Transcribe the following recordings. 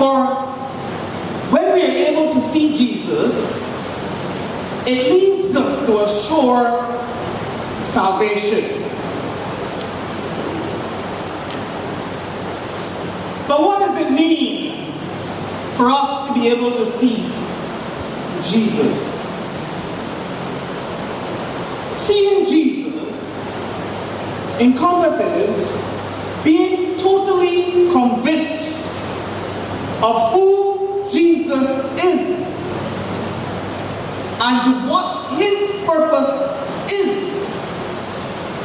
For when we are able to see Jesus, it leads us to a sure salvation. But what does it mean for us to be able to see Jesus? Seeing Jesus encompasses being totally convinced of who Jesus is and what his purpose is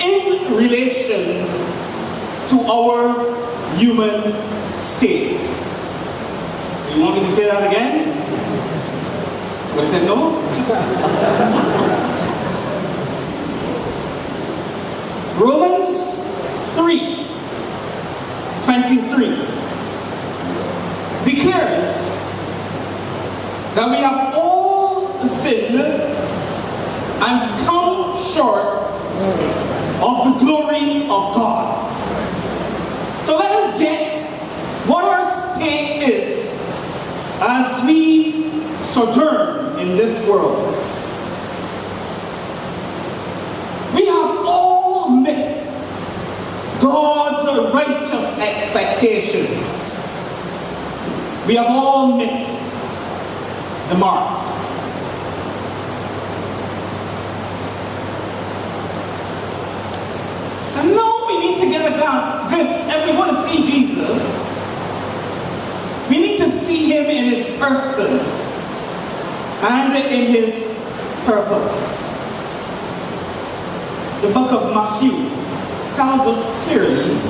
in relation to our human state. You want me to say that again? What I said no? Romans 3:23 declares that we have all sinned and come short of the glory of God. So let us get what our state is as we sojourn in this world. We have all missed God's righteous expectation. We have all missed the mark. And now we need to get a glimpse, if we want to see Jesus, we need to see him in his person and in his purpose. The book of Matthew tells us clearly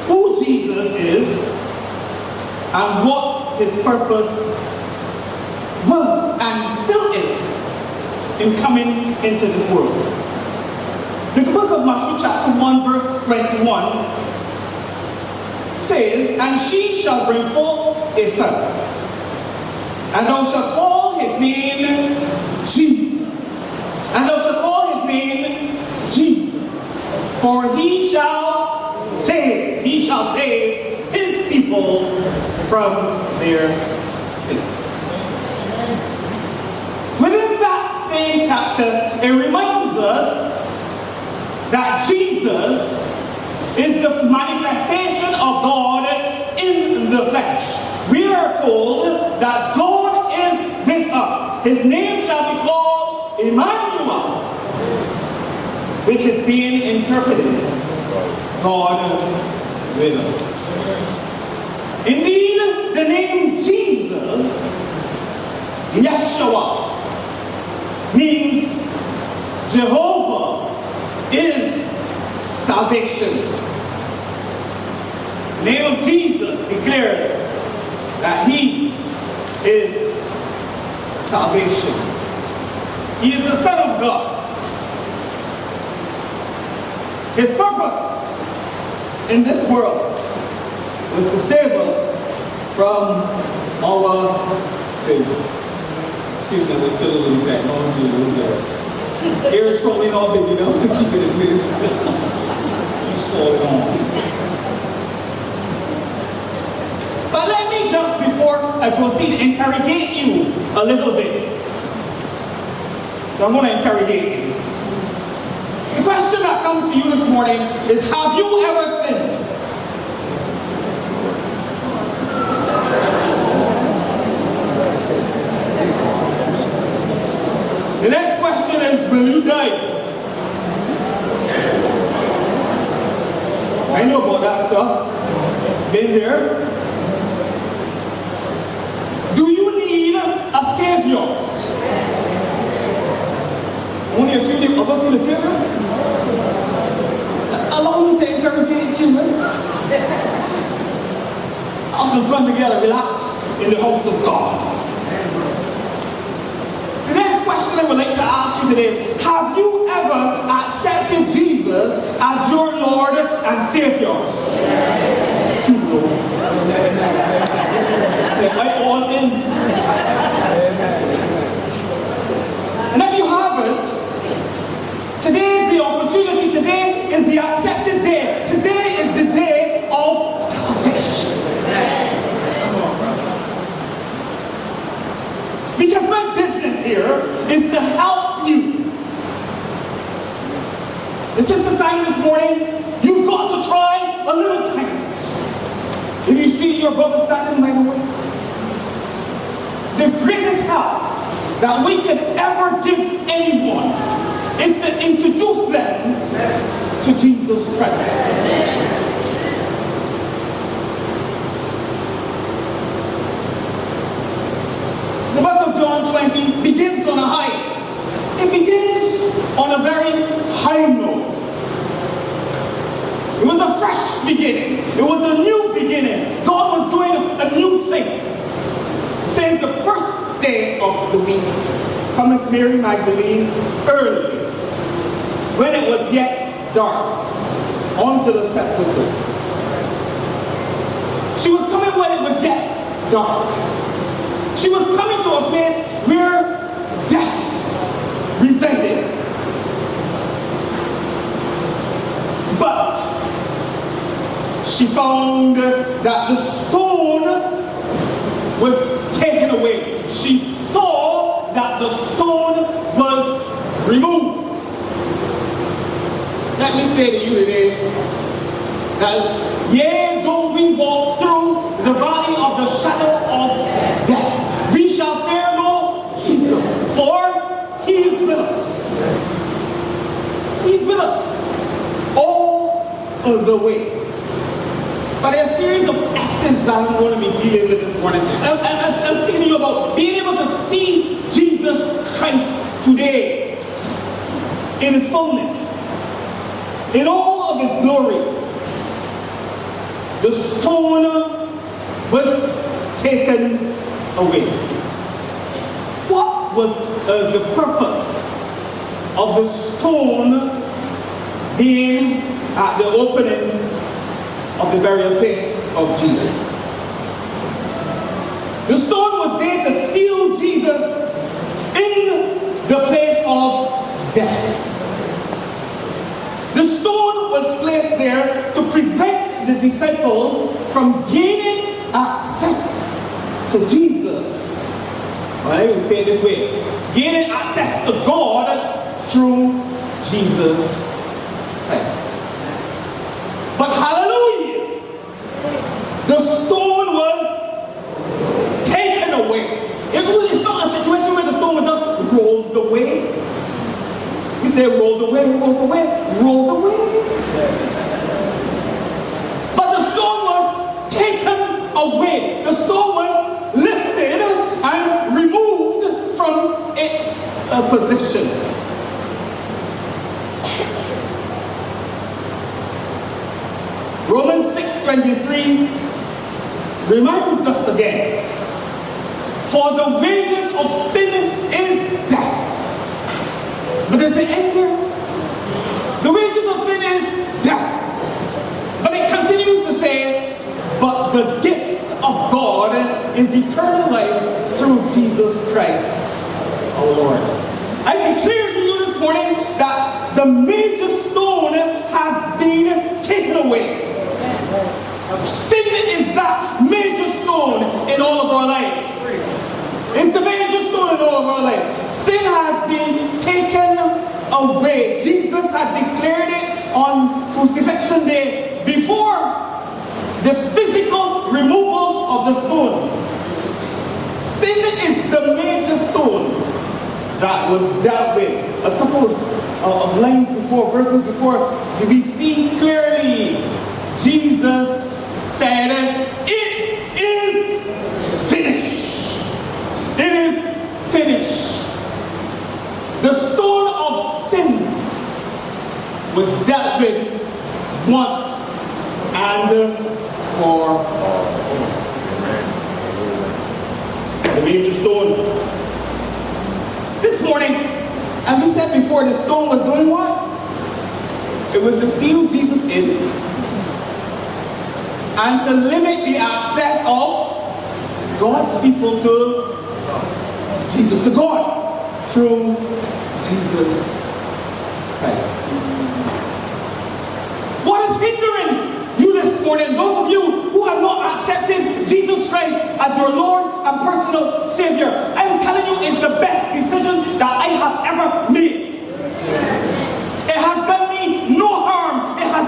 who Jesus is and what his purpose was and still is in coming into this world. The book of Matthew chapter 1 verse 21 says, "And she shall bring forth a son, and thou shalt call his name Jesus. And thou shalt call his name Jesus, for he shall save his people from their sins." Within that same chapter, it reminds us that Jesus is the manifestation of God in the flesh. We are told that God is with us. His name shall be called Emmanuel, which is being interpreted God with us. Indeed, the name Jesus, Yeshua, means Jehovah is salvation. The name of Jesus declares that he is salvation. He is the Son of God. His purpose in this world was to save us from our sins. Excuse me, I feel a little technology a little bit. Air is probably not big enough to keep it in place. He's falling on. But let me just, before I proceed, interrogate you a little bit. I'm going to interrogate you. The question that comes to you this morning is, have you ever sinned? The next question is, will you die? I know about that stuff. Been there. Do you need a savior? Only a few of us need a savior? Allow me to interrogate you, man. Have some fun together, relax in the house of God. The next question I would like to ask you today, have you ever accepted Jesus as your Lord and Savior? Yes. I all in. And if you haven't, today is the opportunity, today is the accepted day. Today is the day of salvation. morning, you've got to try a little kindness. If you see your brother standing by the way, the greatest help that we can ever give anyone is to introduce them to Jesus Christ. The book of John 20 begins on a high. It begins on a very high note. It was a fresh beginning. It was a new beginning. God was doing a new thing. It says the first day of the week, cometh Mary Magdalene early, when it was yet dark, onto the sepulchre. She was coming when it was yet dark. She was coming to a place where death resided. But she found that the stone was taken away. She saw that the stone was removed. Let me say to you today that yea, though we walk through the valley of the shadow of death, we shall fear no evil, for he is with us. He's with us all the way. But there are a series of S's that I'm going to be dealing with this morning. I'm speaking to you about being able to see Jesus Christ today in his fullness, in all of his glory. The stone was taken away. What was the purpose of the stone being at the opening of the burial place of Jesus? The stone was there to seal Jesus in the place of death. The stone was placed there to prevent the disciples from gaining access to Jesus. Well, I would say it this way: gaining access to God through Jesus Christ. But hallelujah, the stone was taken away. It's not a situation where the stone was just rolled away. He said rolled away, rolled away, rolled away. But the stone was taken away. The stone was lifted and removed from its position. Romans 6:23 reminds us again, for the wages of sin is death. But there's the end there. The wages of sin is death. But it continues to say, but the gift of God is eternal life through Jesus Christ, our Lord. I declare to you this morning that the major stone has been taken away. Sin is that major stone in all of our lives. It's the major stone in all of our lives. Sin has been taken away. Jesus had declared it on crucifixion day before the physical removal of the stone. Sin is the major stone that was dealt with. A couple of lines before, verses before, we see clearly Jesus said, it is finished. It is finished. The stone of sin was dealt with once and for all. The major stone. This morning, and we said before, the stone was doing what? It was to seal Jesus in and to limit the access of God's people to Jesus, to God, through Jesus Christ. What is hindering you this morning? Those of you who have not accepted Jesus Christ as your Lord and personal Savior, I'm telling you, it's the best decision that I have ever made. It has done me no harm. It has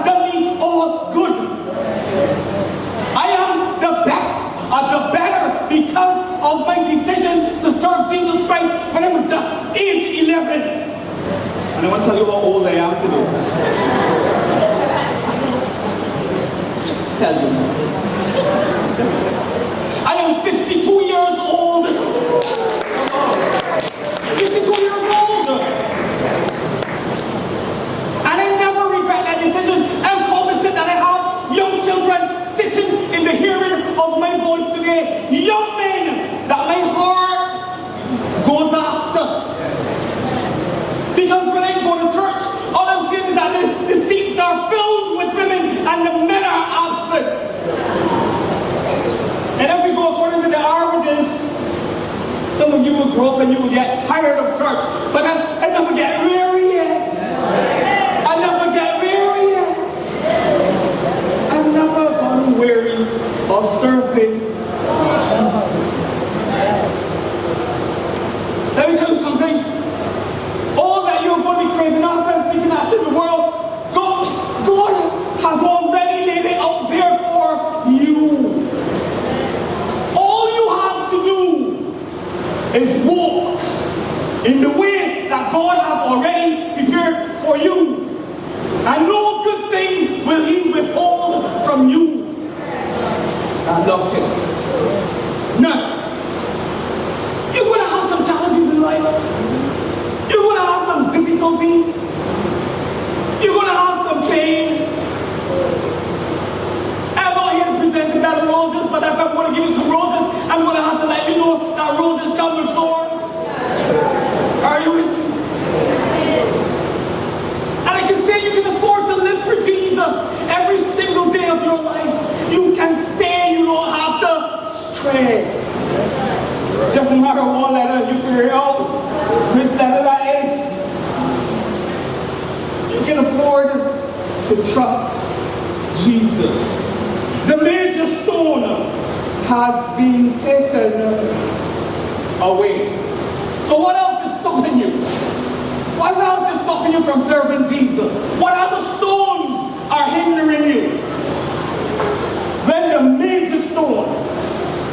I am 52 years old. 52 years old. And I never regret that decision. I'm cognizant that I have young children sitting in the hearing of my voice today. Young men that my heart goes after. Because when I go to church, all I'm saying is that the seats are filled with women and the men are absent. And if we go according to the averages, some of you will grow up and you will get tired of church. But I never get weary yet. I never get weary yet. I've never gone weary of serving Jesus. Let me tell you something. All that you're going to be craving after and seeking after in the world, God has already laid it out there for you. All you have to do is walk in the way that God has already prepared for you. And no good thing will He withhold from you. I love Him. None. You're going to have some challenges in life. You're going to have some difficulties. You're going to have some pain. I'm not here to present the bed of roses, but if I'm going to give you some roses, I'm going to have to let you know that roses come with thorns. Are you with me? And I can say you can afford to live for Jesus every single day of your life. You can stay, you don't have to stray. Just a matter of one letter, you figure out which letter that is. You can afford to trust Jesus. The major stone has been taken away. So what else is stopping you? What else is stopping you from serving Jesus? What other stones are hindering you? When the major stone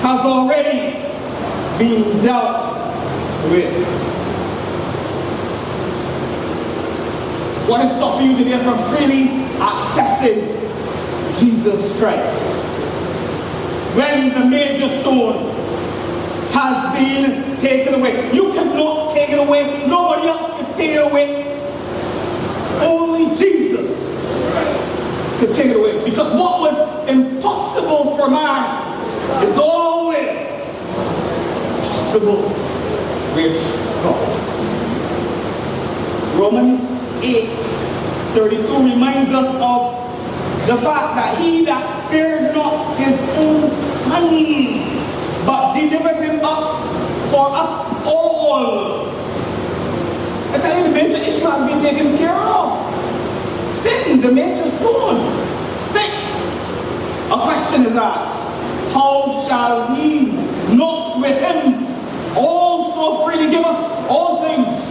has already been dealt with. What is stopping you today from freely accessing Jesus Christ? When the major stone has been taken away. You cannot take it away. Nobody else can take it away. Only Jesus can take it away. Because what was impossible for man is always possible with God. Romans 8:32 reminds us of the fact that He that spared not His own Son, but delivered Him up for us all. I tell you, the major issue has been taken care of. Sin, the major stone, fixed. A question is asked, how shall He not with Him also freely give us all things?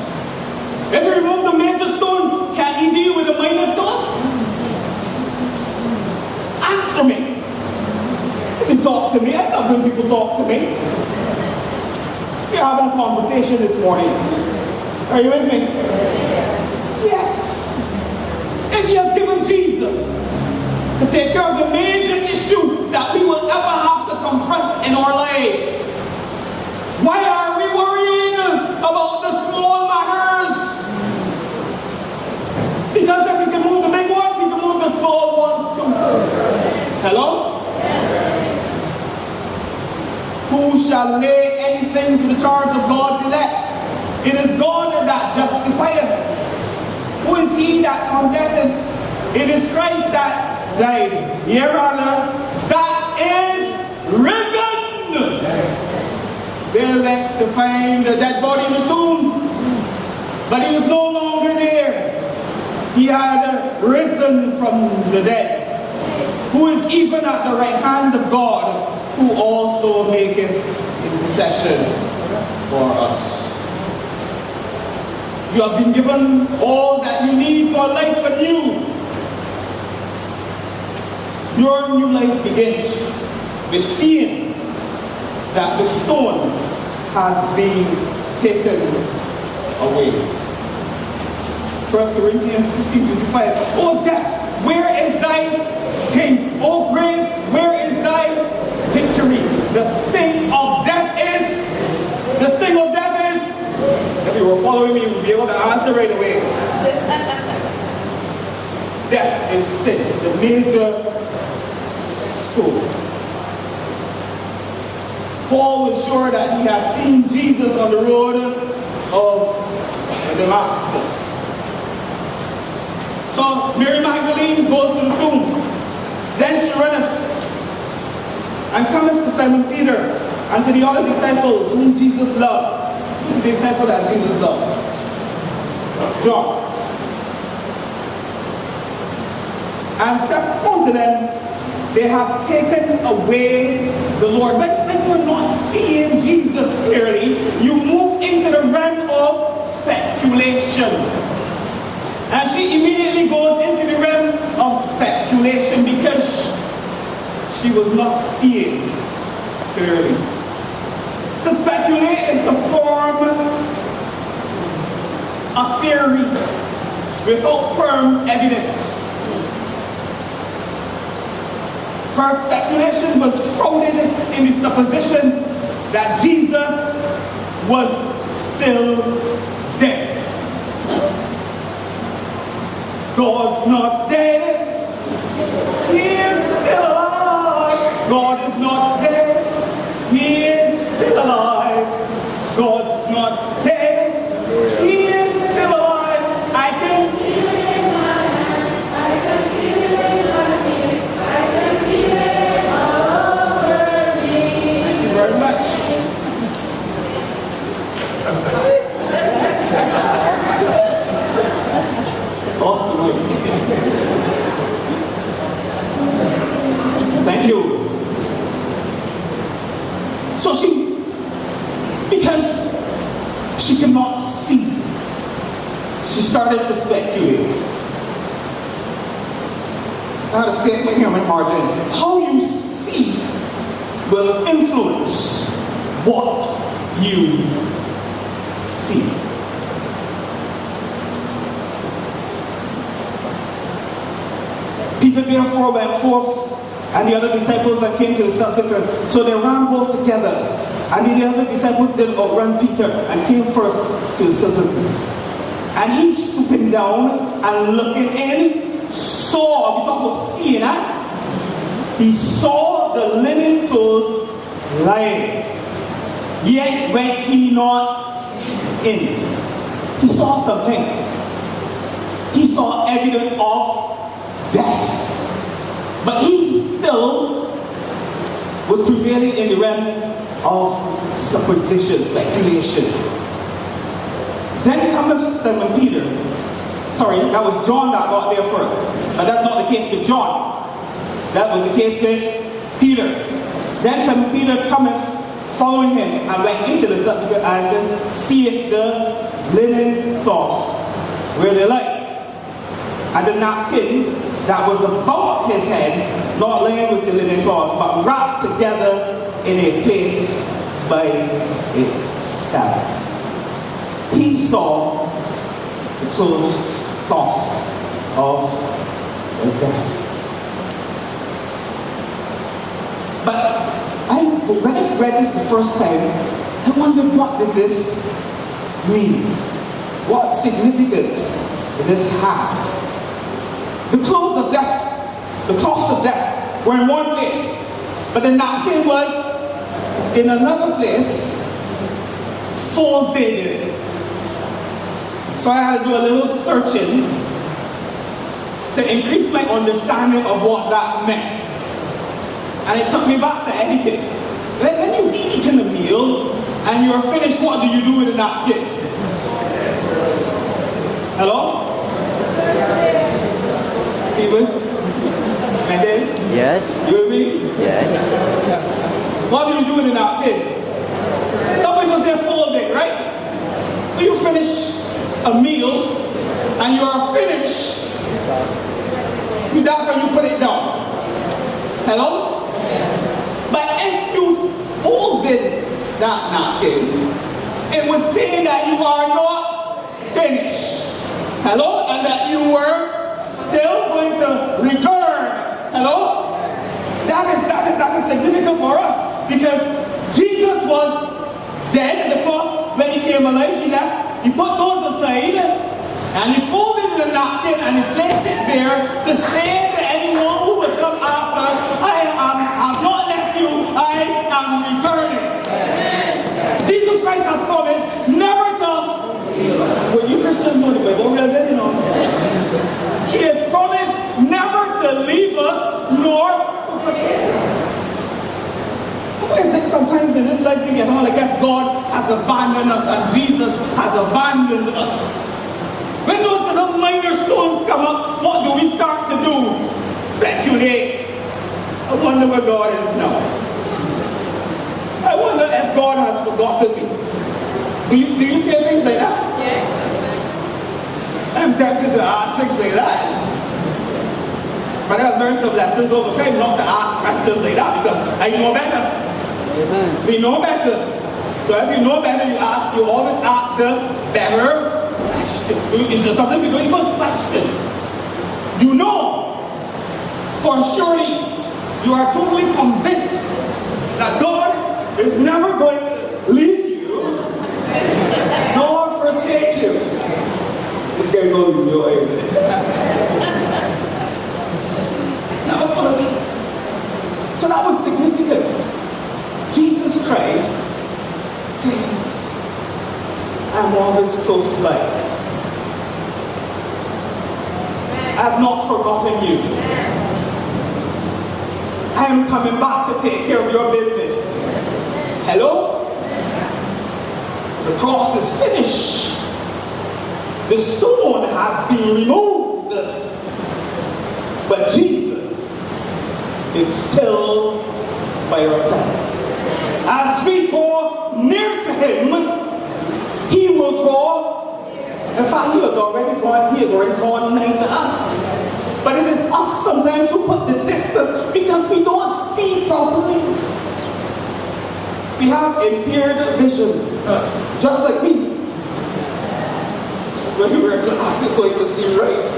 If you remove the major stone, can He deal with the minor stones? Answer me. You can talk to me. I love when people talk to me. We're having a conversation this morning. Are you with me? Yes. If He has given Jesus to take care of the major issue that we will ever have to confront in our lives, why are we worrying about the small matters? Because if He can move the big ones, He can move the small ones too. Hello? Who shall lay anything to the charge of God's elect? It is God that justifieth. Who is he that condemneth? It is Christ that died. Yea, rather, that is risen. They went to find the dead body in the tomb, but He was no longer there. He had risen from the dead. Who is even at the right hand of God, who also maketh intercession for us. You have been given all that you need for life anew. Your new life begins with seeing that the stone has been taken away. 1 Corinthians 15:55. Oh death, where is thy sting? O grave, where is thy victory? The sting of death is, if you were following me, you would be able to answer right away. Death is sin, the major tool. Paul was sure that he had seen Jesus on the road of Damascus. So Mary Magdalene goes to the tomb. Then she runneth and cometh to Simon Peter and to the other disciples whom Jesus loved. Who's the disciple that Jesus loved? John. And said unto them, they have taken away the Lord. When you're not seeing Jesus clearly, you move into the realm of speculation. And she immediately goes into the realm of speculation because she was not seeing clearly. To speculate is to form a theory without firm evidence. Her speculation was shrouded in the supposition that Jesus was still dead. God's not dead. He is still alive. God is not dead. He is still alive. God's not dead. He is still alive. I can feel it in my hands. I can feel it in my feet. I can feel it all over me. Thank you very much. Awesome. Thank you. So because she cannot see, she started to speculate. I had a statement here in my margin. How you see will influence what you see. Peter therefore went forth, and the other disciples that came to the sepulchre. So they ran both together. And the other disciples did outrun Peter and came first to the sepulchre. And he, stooping down and looking in, saw, we talk about seeing, he saw the linen clothes lying. Yet went he not in. He saw something. He saw evidence of death. But he still was prevailing in the realm of supposition, speculation. Then cometh Simon Peter. Sorry, that was John that got there first. But that's not the case with John. That was the case with Peter. Then Simon Peter cometh, following him, and went into the sepulchre and seeth the linen cloths where they lay. And the napkin that was about his head, not laying with the linen cloths, but wrapped together in a place by itself. He saw the cloths of the dead. But when I read this the first time, I wondered, what did this mean? What significance did this have? The clothes of death were in one place, but the napkin was in another place, folded. So I had to do a little searching to increase my understanding of what that meant. And it took me back to etiquette. Like when you've eaten a meal and you're finished, what do you do with the napkin? Hello? Steven? Mendes? Yes. You with me? Yes. What do you do with the napkin? Some people say folding, right? When you finish a meal and you are finished, you down and you put it down. Hello? But if you folded that napkin, it would say that you are not finished. Hello? And that you were still going to return. Hello? That is significant for us, because Jesus was dead at the cross. When he came alive, he left. He put those aside, and he folded the napkin and he placed it there to say to anyone who would come after, I have not left you, I am returning. Jesus Christ has promised never to, well, you Christians know the Bible real good, you know. He has promised never to leave us nor to forsake us. Why is it sometimes in this life we get on like if God has abandoned us and Jesus has abandoned us? When those little minor stones come up, what do we start to do? Speculate. I wonder where God is now. I wonder if God has forgotten me. Do you say things like that? Yes. I'm tempted to ask things like that. But I've learned some lessons over time not to ask questions like that, because I know better. Amen. We know better. So if you know better, you always ask the better question. Sometimes you don't even question. You know, for surely you are totally convinced that God is never going to leave you nor forsake you. This guy's not even your age. Never gonna leave. So that was significant. Jesus Christ says, I'm always close by. I have not forgotten you. I am coming back to take care of your business. Hello? The cross is finished. The stone has been removed. But Jesus is still by your side. As we draw near to him, he will draw. In fact, he has already drawn nigh to us. But it is us sometimes who put the distance because we don't see properly. We have impaired vision, just like me. When we wear glasses so you can see right.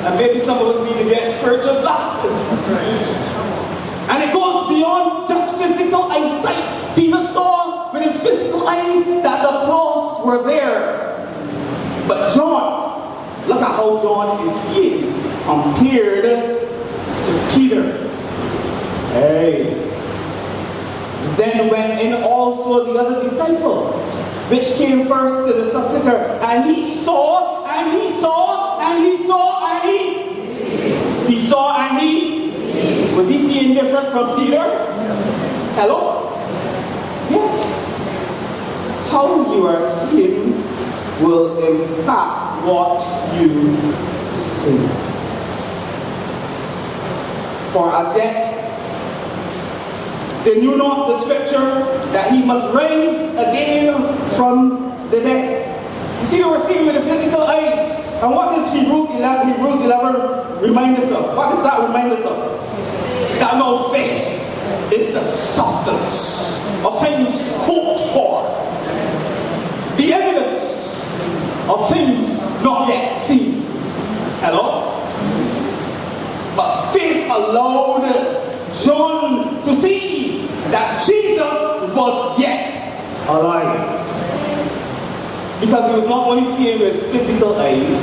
And maybe some of us need to get spiritual glasses. And it goes beyond just physical eyesight. Peter saw with his physical eyes that the cloths were there. But John, look at how John is seeing compared to Peter. Hey. Then went in also the other disciple, which came first to the sepulchre, and he saw, and he saw, and he saw, and he saw, and he. Was he seeing different from Peter? Hello? Yes. How you are seeing will impact what you see. For as yet, they knew not the scripture that he must rise again from the dead. You see, they were seeing with the physical eyes. And what does Hebrews 11 remind us of? What does that remind us of? That no faith is the substance of things hoped for, the evidence of things not yet seen. Hello? But faith allowed John to see that Jesus was yet alive. Because he was not only seeing with physical eyes,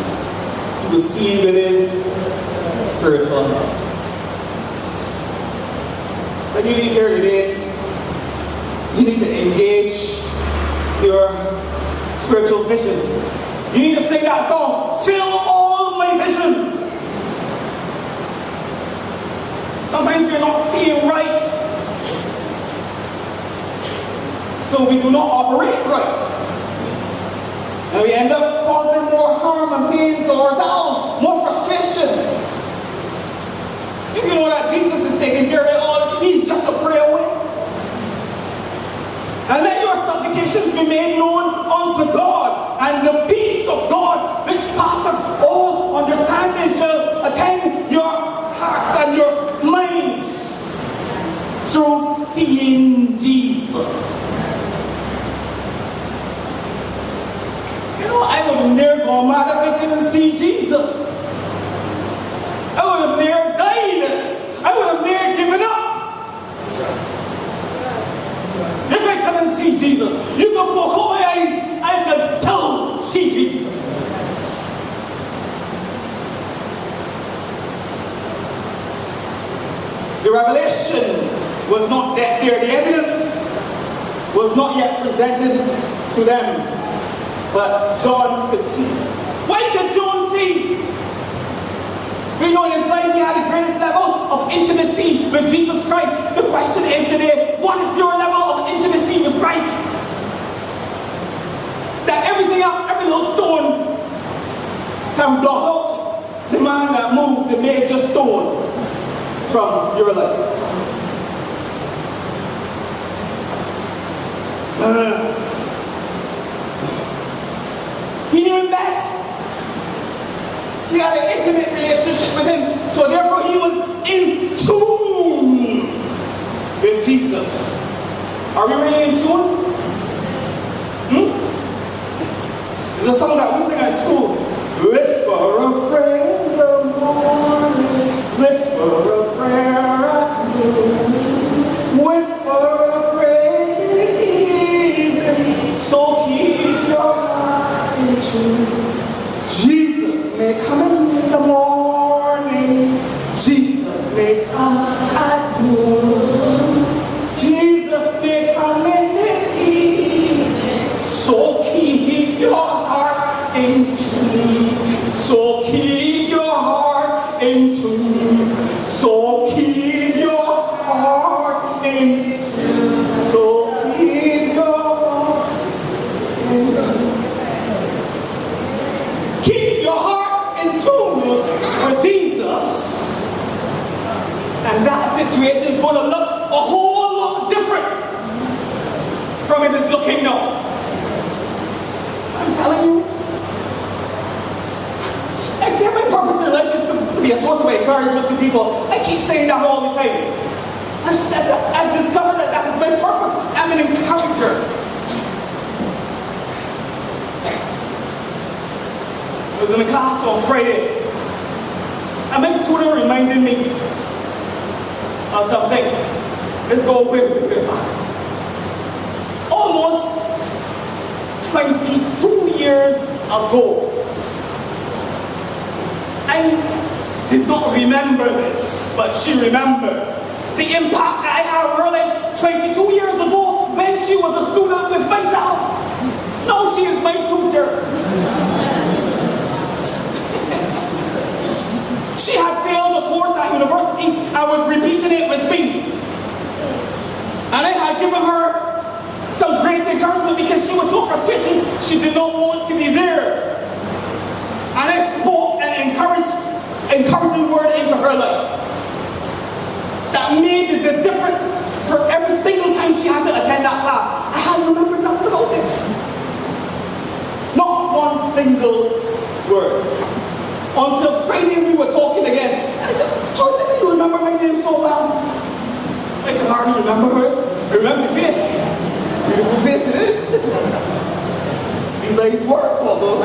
he was seeing with his spiritual eyes. When you leave here today, you need to engage your spiritual vision. You need to sing that song, fill all my vision. Sometimes we're not seeing right, so we do not operate right. And we end up causing more harm and pain to ourselves, more frustration. If you know that Jesus is taking care of it all, he's just a prayer away. And let your supplications be made known unto God, and the peace of God, which passeth all understanding, shall attend your hearts and your minds through seeing Jesus. You know, I would never go mad if I didn't see Jesus. would have near died. I would have near given up. If I couldn't see Jesus, you could poke out my eyes, I could still see Jesus. The revelation was not yet there. The evidence was not yet presented to them. But John could see. Why could John see? We know in his life he had the greatest level of intimacy with Jesus Christ. The question is today, what is your level of intimacy with Christ? That everything else, every little stone can block out the man that moved the major stone from your life. He knew him best. He had an intimate relationship with him. So therefore he was in tune with Jesus. Are we really in tune? There's a song that we sing at school. Whisper a prayer in the morning. Whisper a prayer at noon. Whisper a prayer in the evening. So keep your heart in tune. Jesus may come in the morning. Jesus may come at noon. Jesus may come in the evening. So keep your heart in tune. So keep your heart in tune. So keep your heart in tune. So keep your heart in tune. Keep your heart in tune with Jesus, and that situation is going to look a whole lot different from it is looking now. I'm telling you. I say my purpose in life is to be a source of encouragement to people. I keep saying that all the time. I've said that. I've discovered that that is my purpose. I'm an encourager. I was in a class on Friday, and my tutor reminded me of something. Let's go way back. Almost 22 years ago, I did not remember this, but she remembered the impact I had on her life 22 years ago when she was a student with myself. Now she is my tutor. She had failed a course at university and was repeating it with me. And I had given her some great encouragement because she was so frustrated she did not want to be there. And I spoke an encouraging word into her life that made the difference for every single time she had to attend that class. I hadn't remembered nothing about it. Not one single word. Until Friday we were talking again. And I said, how is it that you remember my name so well? I can hardly remember hers. I remember the face. Beautiful face it is. These ladies work, although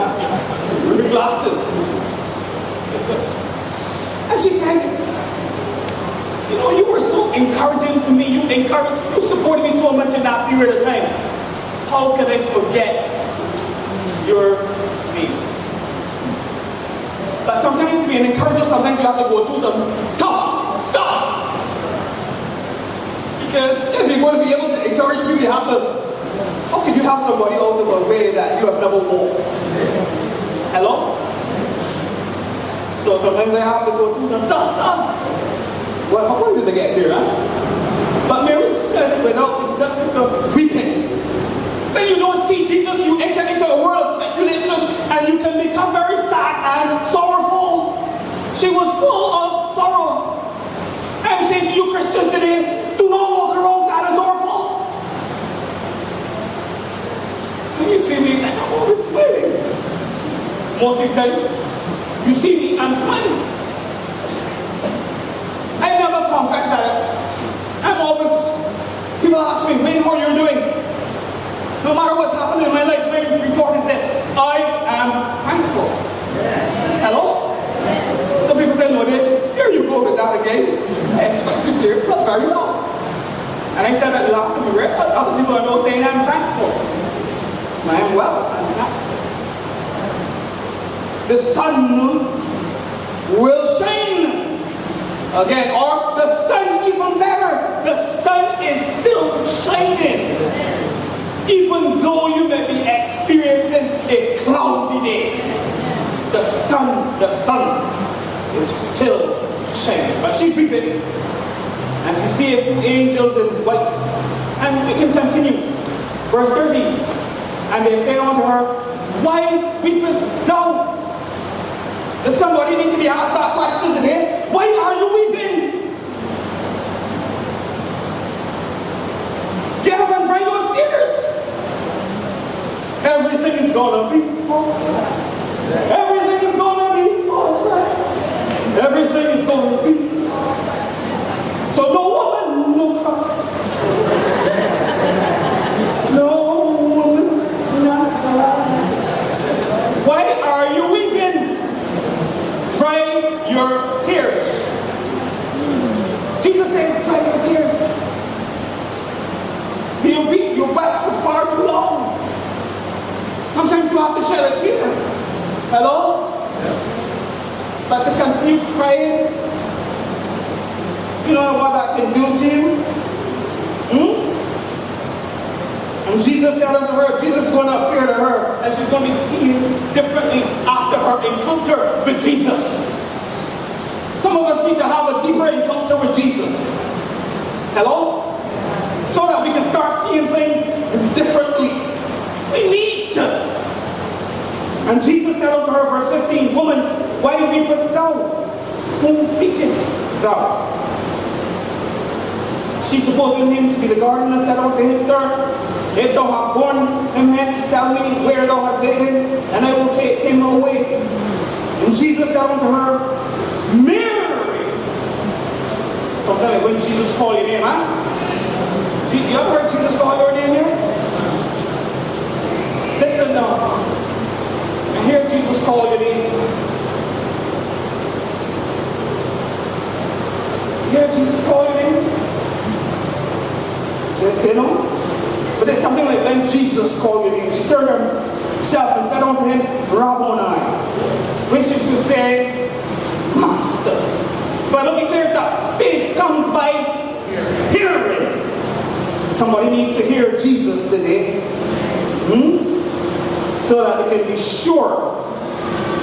with the glasses. And she said, you know, you were so encouraging to me. You supported me so much in that period of time. How can I forget your name? But sometimes to be an encourager, sometimes you have to go through some tough stuff. Because if you're going to be able to encourage people, you have to. How can you have somebody out of a way that you have never walked? Hello? So sometimes I have to go through some tough stuff. Well, how did they get there, huh? But Mary said without the subject of weeping. When you don't see Jesus, you enter into a world of speculation and you can become very sad and sorrowful. She was full of sorrow. I'm saying to you Christians today, do not walk around sad and sorrowful. When you see me, I'm always smiling. Most of the time, you see me, I'm smiling. I never confess that. I'm always, people ask me, Wayne, how are you doing? No matter what's happening in my life, my retort is this: I am thankful. Yes. Hello? Some people say, no, this, you're go with that again. I expect it here, but very well. And I said that last time we read, but other people are now saying I'm thankful. I am well, I'm thankful. The sun will shine again, or the sun even better. The sun is still shining. Even though you may be experiencing a cloudy day, the sun is still shining. But she's weeping, and she sees two angels in white. And we can continue. Verse 13. And they say unto her, why weepest thou? Does somebody need to be asked that question today? Why are you weeping? Get up and dry those tears. Everything is gonna be alright. Everything is gonna be alright. Everything is gonna be alright. So no woman, no cry. No woman, not cry. Why are you weeping? Dry your tears. Jesus says, dry your tears. You weep, you wept for far too long. Sometimes you have to shed a tear. Hello? Yeah. But to continue crying, you know what that can do to you? And Jesus said unto her, Jesus is going to appear to her, and she's going to be seen differently after her encounter with Jesus. Some of us need to have a deeper encounter with Jesus. Hello? So that we can start seeing things differently. We need to. And Jesus said unto her, verse 15, woman, why weepest thou? Whom seekest thou? She supposing him to be the gardener, said unto him, sir, if thou hast borne him hence, tell me where thou hast laid him, and I will take him away. And Jesus said unto her, Mary. Something like when Jesus called your name, huh? You ever heard Jesus call your name yet? Listen now. And hear Jesus call your name. Hear Jesus call your name? Say no? But there's something like when Jesus called your name. She turned herself and said unto him, Rabboni, which is to say, Master. But look, it declares that faith comes by hearing. Somebody needs to hear Jesus today. So that they can be sure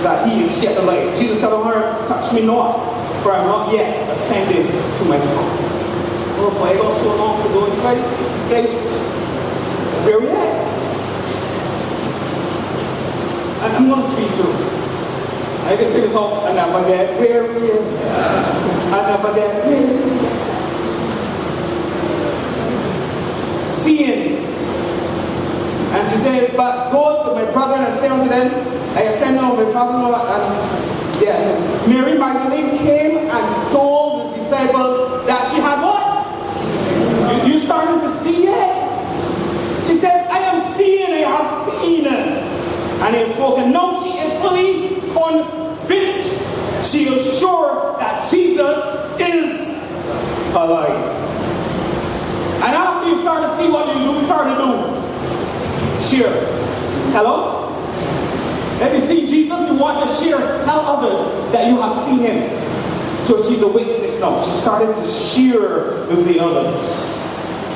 that he is yet alive. Jesus said unto her, touch me not, for I am not yet ascended to my Father. Oh boy, I got so long to go. Guys, where we at? I'm going to speak through. I can sing this song, I never get weary. I never get weary. Seeing. And she said, but go to my brother and say unto them, I ascended on my father-in-law. And yes, Mary Magdalene came and told the disciples that she had what? You starting to see it? She says, I am seeing, I have seen. And he has spoken. No, she is fully convinced. She is sure that Jesus is alive. And after you start to see what you do, start to do. Share. Hello? If you see Jesus, you want to share. Tell others that you have seen him. So she's a witness now. She started to share with the others.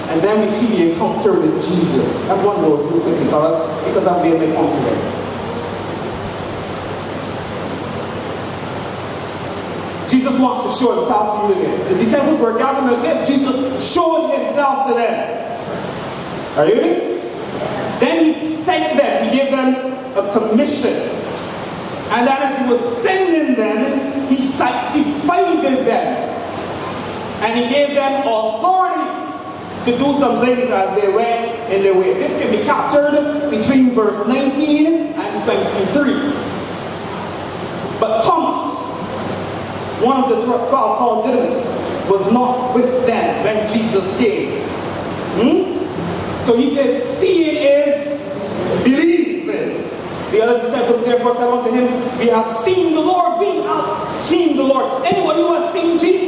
And then we see the encounter with Jesus. Everyone knows real quickly, because I'm being made confident. Jesus wants to show himself to you again. The disciples were gathered in the place. Jesus showed himself to them. Are you ready? Then he sent them. He gave them a commission. And then as he was sending them, he sanctified them. And he gave them authority to do some things as they went in their way. This can be captured between verse 19 and 23. But Thomas, one of the 12 called Didymus, was not with them when Jesus came. So he says, seeing is believing. The other disciples therefore said unto him, we have seen the Lord. We have seen the Lord. Anybody who has seen Jesus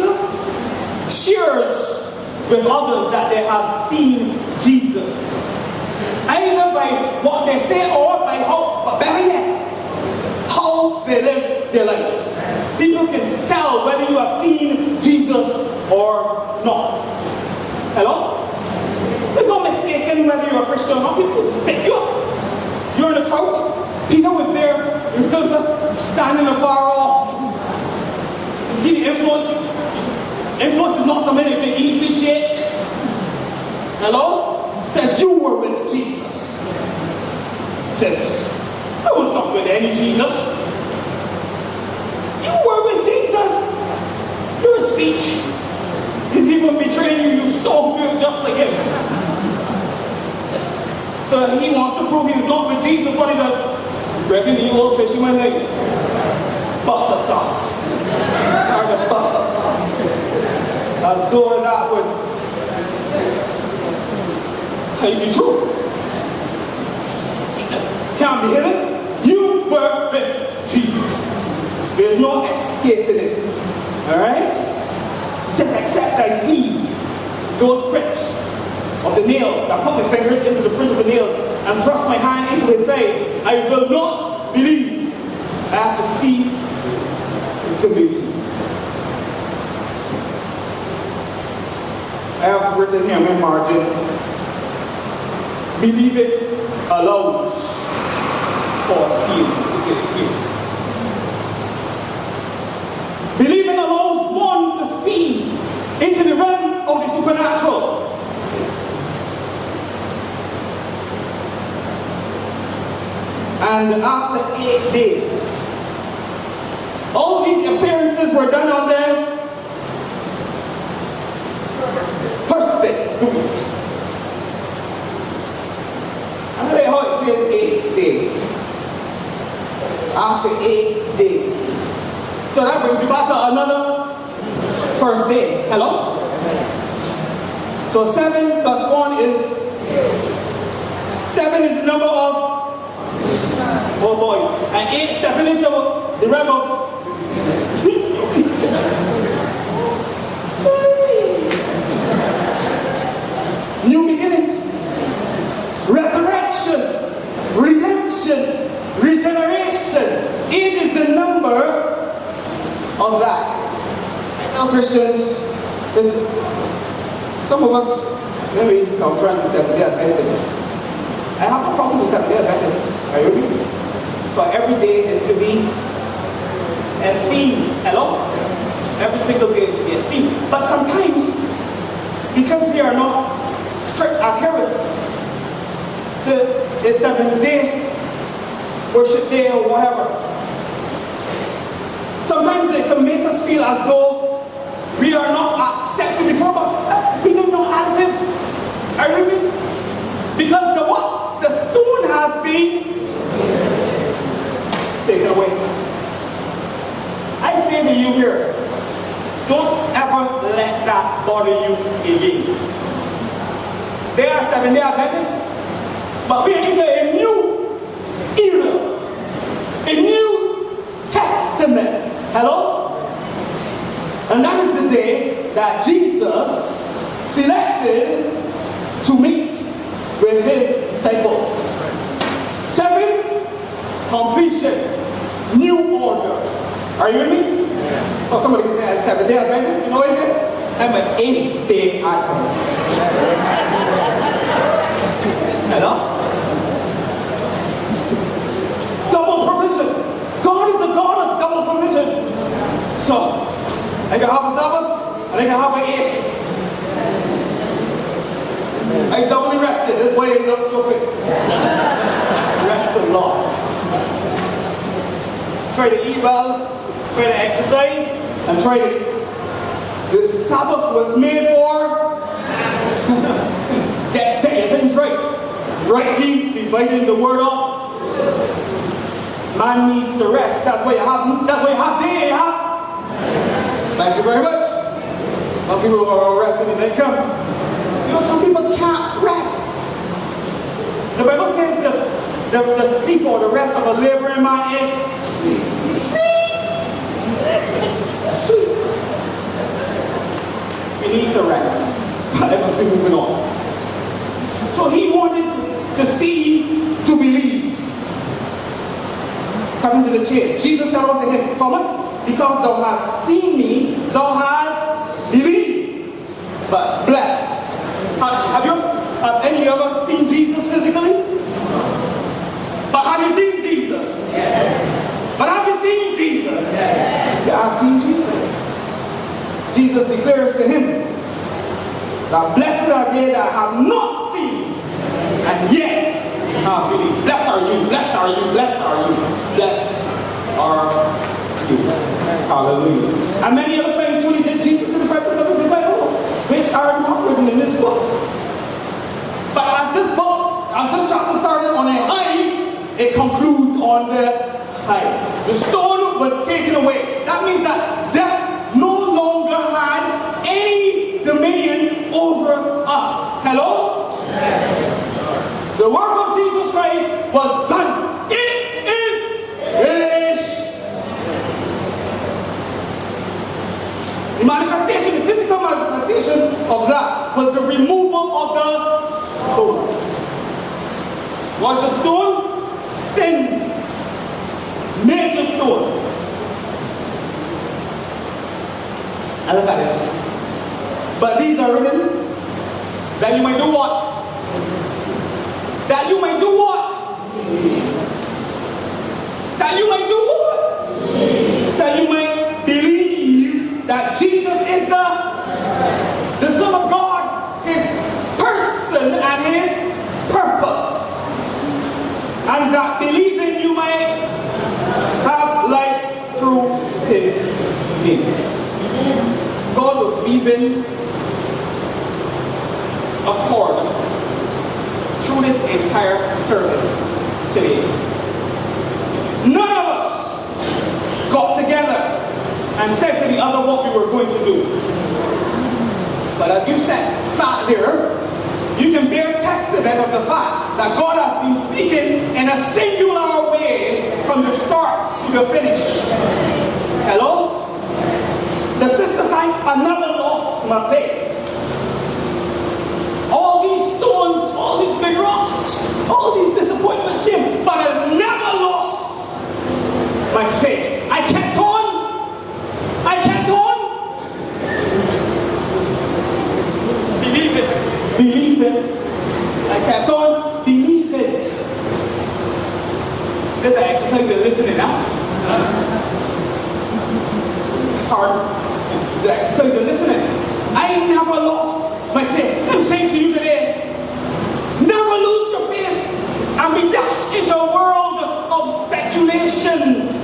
shares with others that they have seen Jesus. Either by what they say or by how, but better yet, how they live their lives. People can tell whether you have seen Jesus or not. Hello? There's no mistaking whether you're a Christian or not. People pick you up. You're in a crowd. Peter was there, remember, standing afar off. You see the influence? Influence is not something that you can easily shake. Hello? Says you were with Jesus. Says, I was not with any Jesus. You were with Jesus. Your speech. He's even betraying you. You so good just like him. So he wants to prove he's not with Jesus. What he does? Reckon the old fisherman like bust a toss. Or the bust a toss. As though that would hide the truth. Can't be hidden. You were with Jesus. There's no escaping it. Alright? He says, except I see those pricks of the nails. I put my fingers into the print of the nails and thrust my hand into his side. I will not believe. I have to see to believe. I have written here in my margin, believe it allows for seeing to take place. Believing allows one to see into the realm of the supernatural. And after 8 days, all these appearances were done on the first day of the week. I don't know how it says 8th day. After 8 days. So that brings you back to another first day. Hello? So 7 plus 1 is 7 is the number of, oh boy, and 8 stepping into the realm of new beginnings, resurrection, redemption, regeneration. 8 is the number of that. And now Christians, listen, some of us, maybe come from the Seventh-day Adventists. I have no problems with Seventh-day Adventists. Are you with me? But every day is to be esteemed. Hello? Every single day is to be esteemed. But sometimes, because we are not strict adherents to the seventh day, worship day, or whatever, sometimes they can make us feel as though we are not accepted before God. We don't know advocates. Are you with me? Because the what? The stone has been taken away. I say to you here, don't ever let that bother you again. They are Seventh-day Adventists, but we are into a new era, a new testament. Hello? And that is the day that Jesus selected to meet with his disciples. 7, completion, new order. Are you with me? Yes. So somebody can say, 7-day Adventist, you know what I said? I'm an 8th-day Adventist. Hello? Double provision. God is a God of double provision. So, I can have a Sabbath, and I can have an 8th. I doubly rested. That's why I look so fit. Rest a lot. Try to eat well, try to exercise, and try to... The Sabbath was made for... get your things right. Rightly dividing the word of. Man needs to rest. That's why you have day, you have. Thank you very much. Some people will rest when they come. You know, some people can't rest. The Bible says the sleep or the rest of a laboring man is sweet. we need to rest. Let us be moving on. So he wanted to see, to believe. Coming to the church, Jesus said unto him, Thomas, because thou hast seen me, thou hast believed. But blessed. Have any ever seen Jesus physically? But have you seen Jesus? Yes. But have you seen Jesus? Yes. Yeah, I've seen Jesus. Jesus declares to him that blessed are they that have not seen and yet have believed. Blessed are you, blessed are you, blessed are you, blessed are you. Hallelujah. And many other things truly did Jesus in the presence of his disciples, which are not written in this book. But as this chapter started on a high, it concludes on the high. The stone was taken away. That means that death no longer had any dominion over us. Hello? Yes. The work of Jesus Christ was done. It is finished. The manifestation, the physical manifestation of that was the removal of the stone. Was the stone? Sin. Major stone. And look at this. But these are written that you may do what? That you may do what? That you may do what? That you may believe that Jesus is the Son of God, his person and his purpose. And that believing you may have life through his name. God was weaving a cord through this entire service today. None of us got together and said to the other what we were going to do. But as you sat there, you can bear testament of the fact that God has been speaking in a singular way from the start to the finish. Hello? The sister sang, I never lost my faith. All these stones, all these big rocks, all these disappointments came, but I never lost my faith. I kept on. I kept on. Believe it. Believe it. I kept on believing. There's an exercise you're listening now. Hard. There's an exercise you're listening. I never lost my faith. I'm saying to you today, never lose your faith and be dashed into a world of speculation.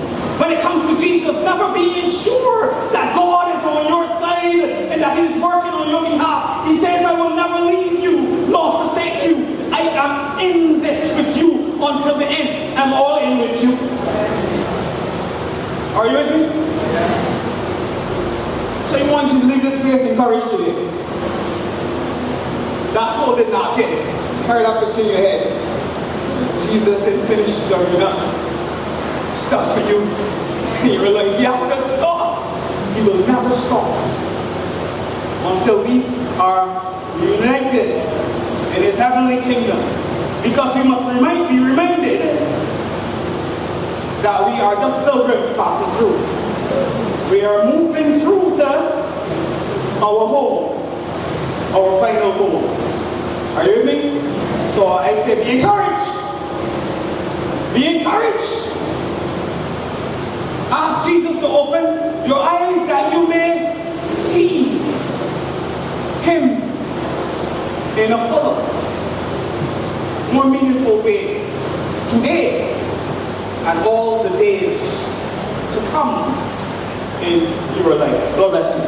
When it comes to Jesus, never being sure that God is on your side and that he's working on your behalf. He says, I will never leave you nor forsake you. I am in this with you until the end. I'm all in with you. Are you with me? So I want you to leave this place encouraged today. That fool did not get it. Carry that picture in your head. Jesus had finished the stuff for you. And you were like, he hasn't stopped. He will never stop until we are united in his heavenly kingdom. Because we must be reminded that we are just pilgrims passing through. We are moving through to our home, our final goal. Are you with me? So I say, be encouraged. Be encouraged. Ask Jesus to open your eyes that you may see him in a fuller, more meaningful way today and all the days to come in your life. God bless you.